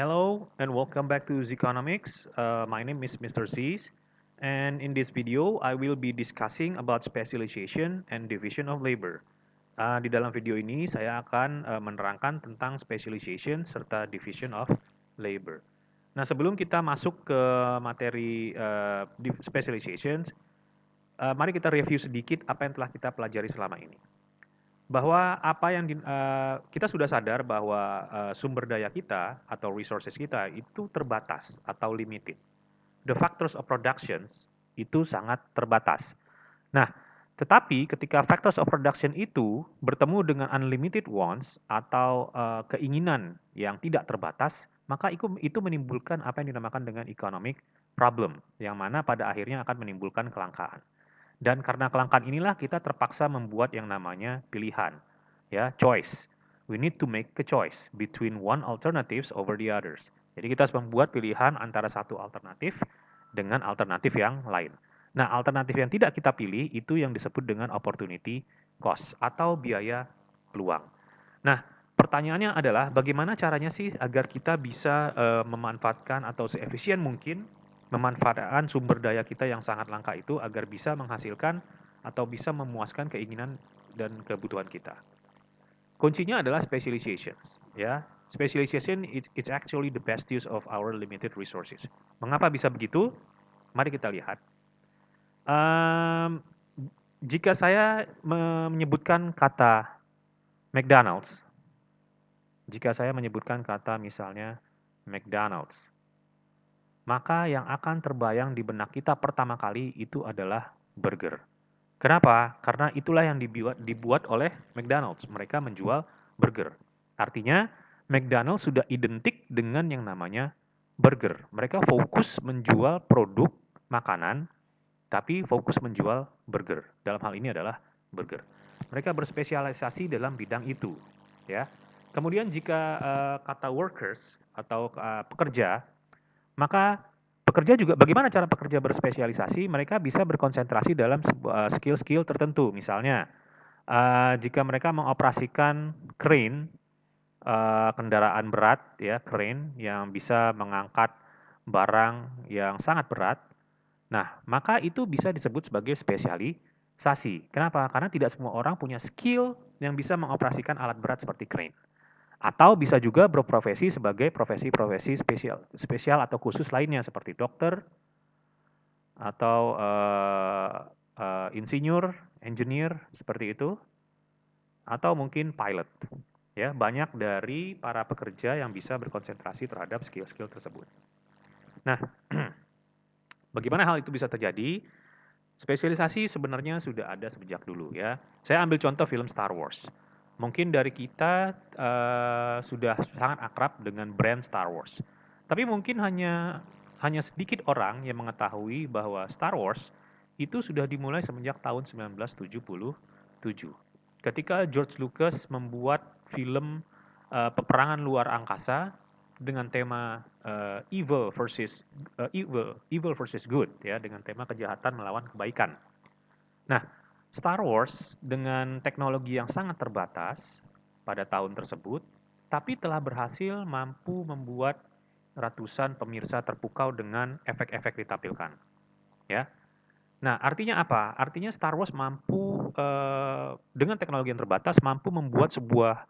Hello and welcome back to Zeconomics. My name is Mr. Z's, and in this video I will be discussing about specialization and division of labor. Di dalam video ini saya akan menerangkan tentang specialization serta division of labor. Nah, sebelum kita masuk ke materi specializations, mari kita review sedikit apa yang telah kita pelajari selama ini. Bahwa apa yang kita sudah sadar bahwa sumber daya kita atau resources kita itu terbatas atau limited. The factors of productions itu sangat terbatas. Nah, tetapi ketika factors of production itu bertemu dengan unlimited wants atau keinginan yang tidak terbatas, maka itu menimbulkan apa yang dinamakan dengan economic problem, yang mana pada akhirnya akan menimbulkan kelangkaan. Dan karena kelangkaan inilah kita terpaksa membuat yang namanya pilihan, ya, choice. We need to make a choice between one alternatives over the others. Jadi kita harus membuat pilihan antara satu alternatif dengan alternatif yang lain. Nah, alternatif yang tidak kita pilih itu yang disebut dengan opportunity cost atau biaya peluang. Nah, pertanyaannya adalah bagaimana caranya sih agar kita bisa memanfaatkan atau seefisien mungkin memanfaatkan sumber daya kita yang sangat langka itu agar bisa menghasilkan atau bisa memuaskan keinginan dan kebutuhan kita. Kuncinya adalah specializations, ya. Specialization is actually the best use of our limited resources. Mengapa bisa begitu? Mari kita lihat. Um, Jika saya menyebutkan kata McDonald's, jika saya menyebutkan kata misalnya McDonald's, maka yang akan terbayang di benak kita pertama kali itu adalah burger. Kenapa? Karena itulah yang dibuat oleh McDonald's. Mereka menjual burger. Artinya, McDonald's sudah identik dengan yang namanya burger. Mereka fokus menjual produk makanan, tapi fokus menjual burger. Dalam hal ini adalah burger. Mereka berspesialisasi dalam bidang itu, ya. Kemudian jika kata workers atau pekerja, maka pekerja juga bagaimana cara pekerja berspesialisasi? Mereka bisa berkonsentrasi dalam skill-skill tertentu. Misalnya, jika mereka mengoperasikan crane, kendaraan berat, ya, crane yang bisa mengangkat barang yang sangat berat, nah, maka itu bisa disebut sebagai spesialisasi. Kenapa? Karena tidak semua orang punya skill yang bisa mengoperasikan alat berat seperti crane. Atau bisa juga berprofesi sebagai profesi-profesi spesial atau khusus lainnya seperti dokter atau insinyur, engineer seperti itu, atau mungkin pilot. Ya, banyak dari para pekerja yang bisa berkonsentrasi terhadap skill-skill tersebut. Nah, bagaimana hal itu bisa terjadi? Spesialisasi sebenarnya sudah ada sejak dulu, ya. Saya ambil contoh film Star Wars. Mungkin dari kita sudah sangat akrab dengan brand Star Wars. Tapi mungkin hanya sedikit orang yang mengetahui bahwa Star Wars itu sudah dimulai semenjak tahun 1977. Ketika George Lucas membuat film peperangan luar angkasa dengan tema evil versus good, ya, dengan tema kejahatan melawan kebaikan. Nah, Star Wars dengan teknologi yang sangat terbatas pada tahun tersebut, tapi telah berhasil mampu membuat ratusan pemirsa terpukau dengan efek-efek ditampilkan, ya. Nah, artinya apa? Artinya Star Wars mampu dengan teknologi yang terbatas mampu membuat sebuah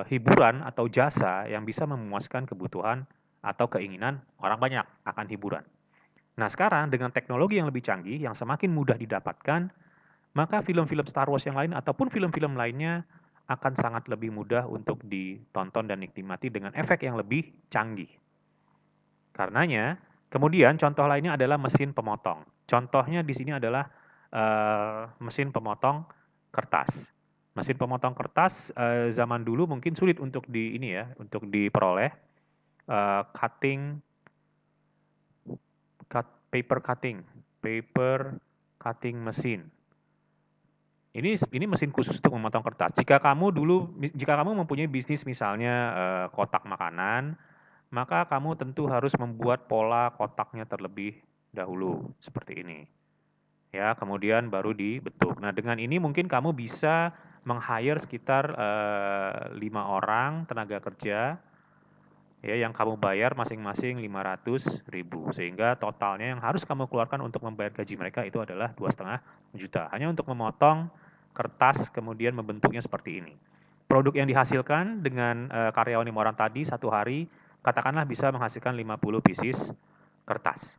hiburan atau jasa yang bisa memuaskan kebutuhan atau keinginan orang banyak akan hiburan. Nah, sekarang dengan teknologi yang lebih canggih yang semakin mudah didapatkan, maka film-film Star Wars yang lain ataupun film-film lainnya akan sangat lebih mudah untuk ditonton dan dinikmati dengan efek yang lebih canggih. Karenanya, kemudian contoh lainnya adalah mesin pemotong. Contohnya di sini adalah mesin pemotong kertas. Mesin pemotong kertas zaman dulu mungkin sulit untuk untuk diperoleh. Cutting, paper cutting mesin. Ini mesin khusus untuk memotong kertas. Jika kamu mempunyai bisnis misalnya kotak makanan, maka kamu tentu harus membuat pola kotaknya terlebih dahulu seperti ini. Ya, kemudian baru dibentuk. Nah, dengan ini mungkin kamu bisa meng-hire sekitar 5 orang tenaga kerja ya, yang kamu bayar masing-masing 500.000, sehingga totalnya yang harus kamu keluarkan untuk membayar gaji mereka itu adalah 2,5 juta, hanya untuk memotong kertas kemudian membentuknya seperti ini. Produk yang dihasilkan dengan karyawan 5 orang tadi satu hari, katakanlah bisa menghasilkan 50 pieces kertas.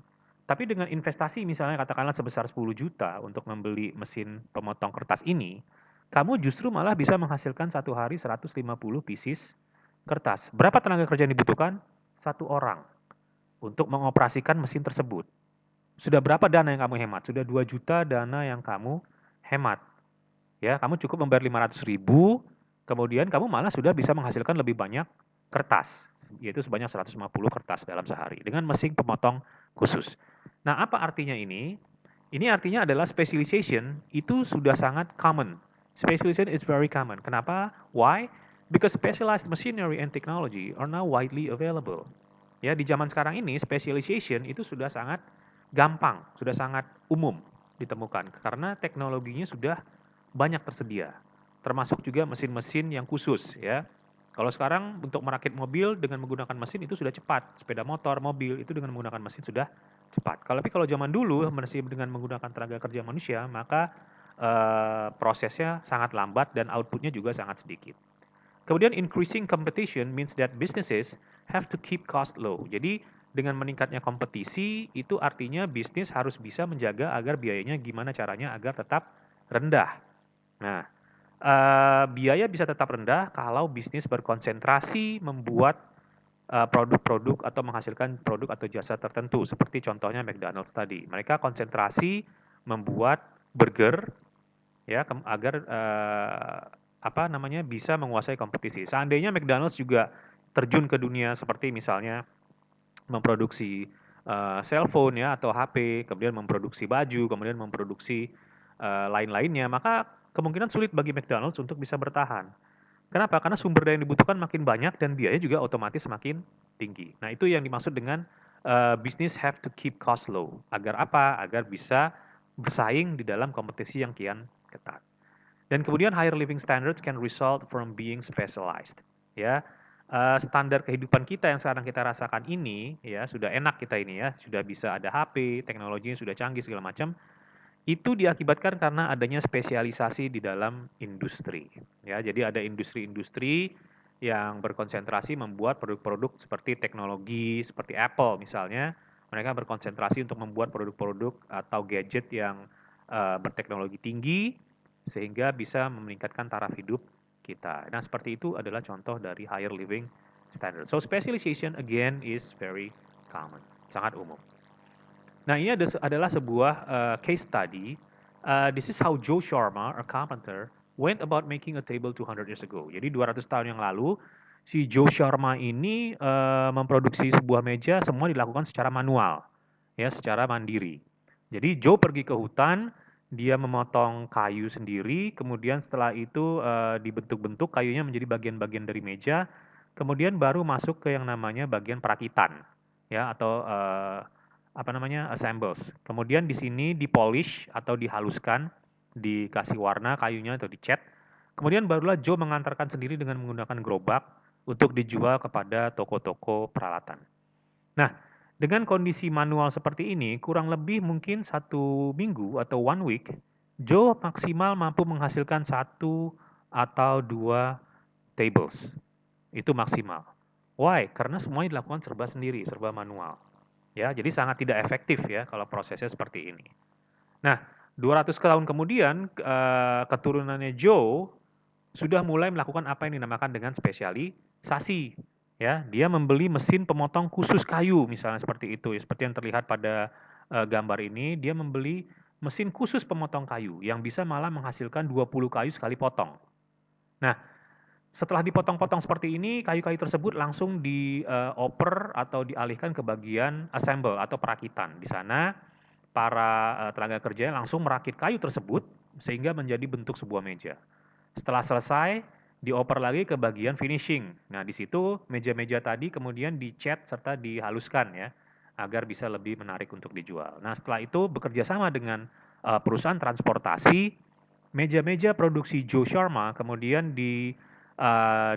Tapi dengan investasi misalnya katakanlah sebesar 10 juta untuk membeli mesin pemotong kertas ini, kamu justru malah bisa menghasilkan satu hari 150 pieces kertas. Berapa tenaga kerja yang dibutuhkan? Satu orang untuk mengoperasikan mesin tersebut. Sudah berapa dana yang kamu hemat? Sudah 2 juta dana yang kamu hemat. Ya, kamu cukup membayar 500.000, kemudian kamu malah sudah bisa menghasilkan lebih banyak kertas, yaitu sebanyak 150 kertas dalam sehari dengan mesin pemotong khusus. Nah, apa artinya ini? Ini artinya adalah specialization itu sudah sangat common. Specialization is very common. Kenapa? Why? Because specialized machinery and technology are now widely available. Ya, di zaman sekarang ini specialization itu sudah sangat gampang, sudah sangat umum ditemukan karena teknologinya sudah banyak tersedia. Termasuk juga mesin-mesin yang khusus ya. Kalau sekarang untuk merakit mobil dengan menggunakan mesin itu sudah cepat. Sepeda motor, mobil itu dengan menggunakan mesin sudah cepat. Tapi kalau zaman dulu masih dengan menggunakan tenaga kerja manusia, maka prosesnya sangat lambat dan outputnya juga sangat sedikit. Kemudian increasing competition means that businesses have to keep cost low. Jadi dengan meningkatnya kompetisi itu artinya bisnis harus bisa menjaga agar biayanya gimana caranya agar tetap rendah. Nah, biaya bisa tetap rendah kalau bisnis berkonsentrasi membuat produk-produk atau menghasilkan produk atau jasa tertentu seperti contohnya McDonald's tadi. Mereka konsentrasi membuat burger ya agar apa namanya bisa menguasai kompetisi. Seandainya McDonald's juga terjun ke dunia seperti misalnya memproduksi cellphone ya atau HP, kemudian memproduksi baju, kemudian memproduksi lain-lainnya, maka kemungkinan sulit bagi McDonald's untuk bisa bertahan. Kenapa? Karena sumber daya yang dibutuhkan makin banyak dan biaya juga otomatis makin tinggi. Nah, itu yang dimaksud dengan business have to keep cost low. Agar apa? Agar bisa bersaing di dalam kompetisi yang kian ketat. Dan kemudian higher living standards can result from being specialized. Ya, standar kehidupan kita yang sekarang kita rasakan ini, ya sudah enak kita ini ya, sudah bisa ada HP, teknologinya sudah canggih segala macam. Itu diakibatkan karena adanya spesialisasi di dalam industri. Ya, jadi ada industri-industri yang berkonsentrasi membuat produk-produk seperti teknologi, seperti Apple misalnya, mereka berkonsentrasi untuk membuat produk-produk atau gadget yang berteknologi tinggi sehingga bisa meningkatkan taraf hidup kita. Nah, seperti itu adalah contoh dari higher living standard. So, specialization again is very common, sangat umum. Nah, ini adalah sebuah case study. This is how Joe Sharma, a carpenter, went about making a table 200 years ago. Jadi 200 tahun yang lalu, si Joe Sharma ini memproduksi sebuah meja semua dilakukan secara manual, ya, secara mandiri. Jadi Joe pergi ke hutan, dia memotong kayu sendiri, kemudian setelah itu dibentuk-bentuk kayunya menjadi bagian-bagian dari meja, kemudian baru masuk ke yang namanya bagian perakitan, ya, atau apa namanya assembles. Kemudian di sini dipolish atau dihaluskan, dikasih warna kayunya atau dicat. Kemudian barulah Joe mengantarkan sendiri dengan menggunakan gerobak untuk dijual kepada toko-toko peralatan. Nah, dengan kondisi manual seperti ini, kurang lebih mungkin 1 minggu atau 1 week, Joe maksimal mampu menghasilkan 1 atau 2 tables. Itu maksimal. Why? Karena semuanya dilakukan serba sendiri, serba manual. Ya, jadi sangat tidak efektif ya kalau prosesnya seperti ini. Nah, 200 tahun kemudian keturunannya Joe sudah mulai melakukan apa yang dinamakan dengan spesialisasi. Ya, dia membeli mesin pemotong khusus kayu misalnya seperti itu. Seperti yang terlihat pada gambar ini, dia membeli mesin khusus pemotong kayu yang bisa malah menghasilkan 20 kayu sekali potong. Nah, setelah dipotong-potong seperti ini, kayu-kayu tersebut langsung dioper atau dialihkan ke bagian assemble atau perakitan. Di sana para tenaga kerja langsung merakit kayu tersebut sehingga menjadi bentuk sebuah meja. Setelah selesai, dioper lagi ke bagian finishing. Nah, di situ meja-meja tadi kemudian dicat serta dihaluskan ya, agar bisa lebih menarik untuk dijual. Nah, setelah itu bekerja sama dengan perusahaan transportasi, meja-meja produksi Joe Sharma kemudian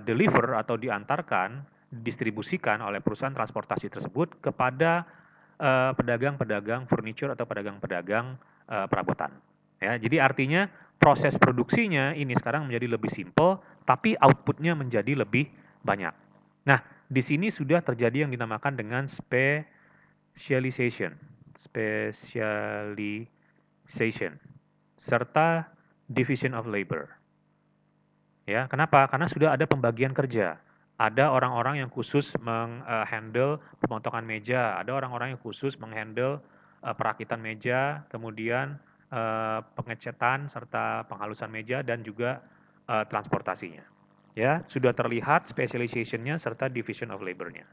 deliver atau diantarkan didistribusikan oleh perusahaan transportasi tersebut kepada pedagang-pedagang furniture atau pedagang-pedagang perabotan. Ya, jadi artinya proses produksinya ini sekarang menjadi lebih simple, tapi outputnya menjadi lebih banyak. Nah, di sini sudah terjadi yang dinamakan dengan specialization, serta division of labor. Ya, kenapa? Karena sudah ada pembagian kerja. Ada orang-orang yang khusus menghandle pemotongan meja, ada orang-orang yang khusus menghandle perakitan meja, kemudian pengecetan serta penghalusan meja dan juga transportasinya. Ya, sudah terlihat specialization-nya serta division of labor-nya.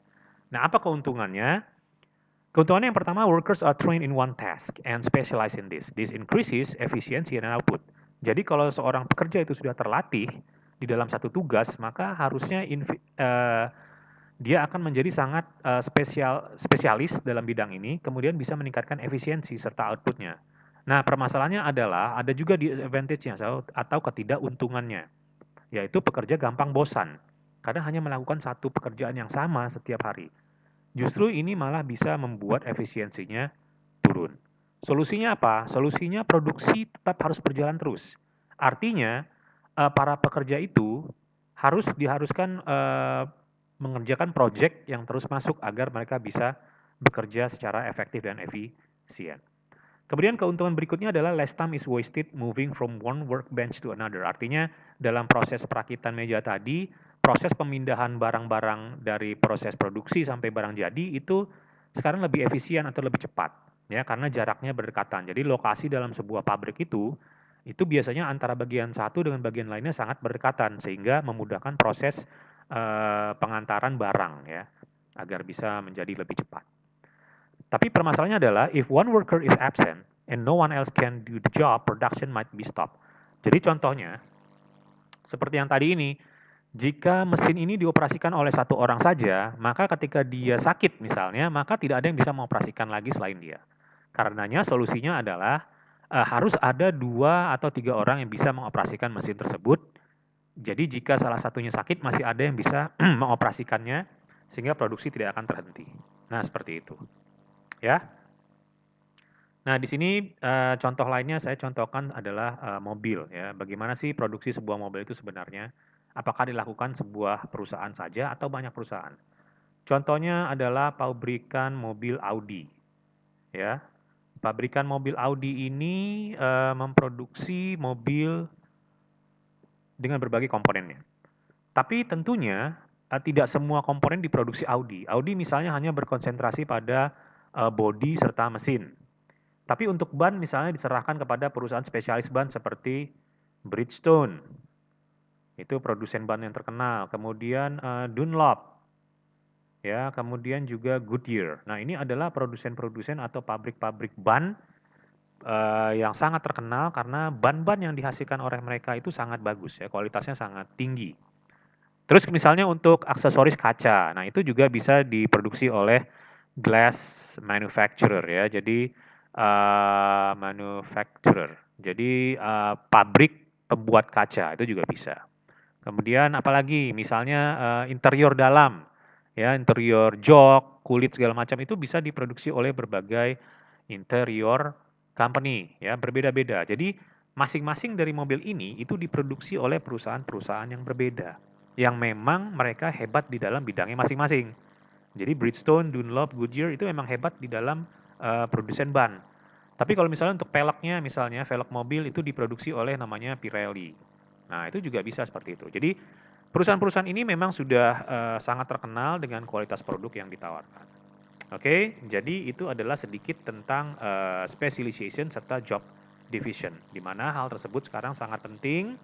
Nah, apa keuntungannya? Keuntungannya yang pertama, workers are trained in one task and specialize in this. This increases efficiency and output. Jadi kalau seorang pekerja itu sudah terlatih di dalam satu tugas, maka harusnya dia akan menjadi sangat spesialis dalam bidang ini, kemudian bisa meningkatkan efisiensi serta outputnya. Nah, permasalahannya adalah ada juga disadvantage-nya atau ketidakuntungannya, yaitu pekerja gampang bosan karena hanya melakukan satu pekerjaan yang sama setiap hari. Justru ini malah bisa membuat efisiensinya turun. Solusinya apa? Solusinya produksi tetap harus berjalan terus. Artinya, para pekerja itu diharuskan mengerjakan proyek yang terus masuk agar mereka bisa bekerja secara efektif dan efisien. Kemudian keuntungan berikutnya adalah less time is wasted moving from one workbench to another. Artinya dalam proses perakitan meja tadi, proses pemindahan barang-barang dari proses produksi sampai barang jadi itu sekarang lebih efisien atau lebih cepat, ya, karena jaraknya berdekatan. Jadi lokasi dalam sebuah pabrik itu biasanya antara bagian satu dengan bagian lainnya sangat berdekatan sehingga memudahkan proses pengantaran barang, ya, agar bisa menjadi lebih cepat. Tapi permasalahannya adalah if one worker is absent and no one else can do the job, production might be stopped. Jadi contohnya seperti yang tadi ini, jika mesin ini dioperasikan oleh satu orang saja, maka ketika dia sakit misalnya, maka tidak ada yang bisa mengoperasikan lagi selain dia. Karenanya solusinya adalah harus ada 2 atau 3 orang yang bisa mengoperasikan mesin tersebut. Jadi jika salah satunya sakit, masih ada yang bisa mengoperasikannya sehingga produksi tidak akan terhenti. Nah, seperti itu. Ya. Nah, di sini contoh lainnya saya contohkan adalah mobil, ya. Bagaimana sih produksi sebuah mobil itu sebenarnya? Apakah dilakukan sebuah perusahaan saja atau banyak perusahaan? Contohnya adalah pabrikan mobil Audi, ya. Pabrikan mobil Audi ini memproduksi mobil dengan berbagai komponennya. Tapi tentunya tidak semua komponen diproduksi Audi. Audi misalnya hanya berkonsentrasi pada bodi serta mesin. Tapi untuk ban misalnya diserahkan kepada perusahaan spesialis ban seperti Bridgestone, itu produsen ban yang terkenal. Kemudian Dunlop, ya, kemudian juga Goodyear. Nah, ini adalah produsen-produsen atau pabrik-pabrik ban yang sangat terkenal karena ban-ban yang dihasilkan oleh mereka itu sangat bagus, ya, kualitasnya sangat tinggi. Terus misalnya untuk aksesoris kaca, nah itu juga bisa diproduksi oleh glass manufacturer, ya. Jadi manufacturer. Jadi pabrik pembuat kaca itu juga bisa. Kemudian apalagi misalnya interior dalam, ya, interior jok, kulit segala macam itu bisa diproduksi oleh berbagai interior company, ya, berbeda-beda. Jadi masing-masing dari mobil ini itu diproduksi oleh perusahaan-perusahaan yang berbeda, yang memang mereka hebat di dalam bidangnya masing-masing. Jadi Bridgestone, Dunlop, Goodyear itu memang hebat di dalam produsen ban. Tapi kalau misalnya untuk peleknya, misalnya velg mobil itu diproduksi oleh namanya Pirelli. Nah, itu juga bisa seperti itu. Jadi perusahaan-perusahaan ini memang sudah sangat terkenal dengan kualitas produk yang ditawarkan. Oke, jadi itu adalah sedikit tentang specialization serta job division, di mana hal tersebut sekarang sangat penting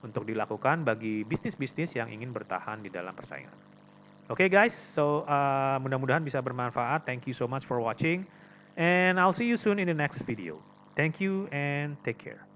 untuk dilakukan bagi bisnis-bisnis yang ingin bertahan di dalam persaingan. Oke guys, so mudah-mudahan bisa bermanfaat. Thank you so much for watching, and I'll see you soon in the next video. Thank you and take care.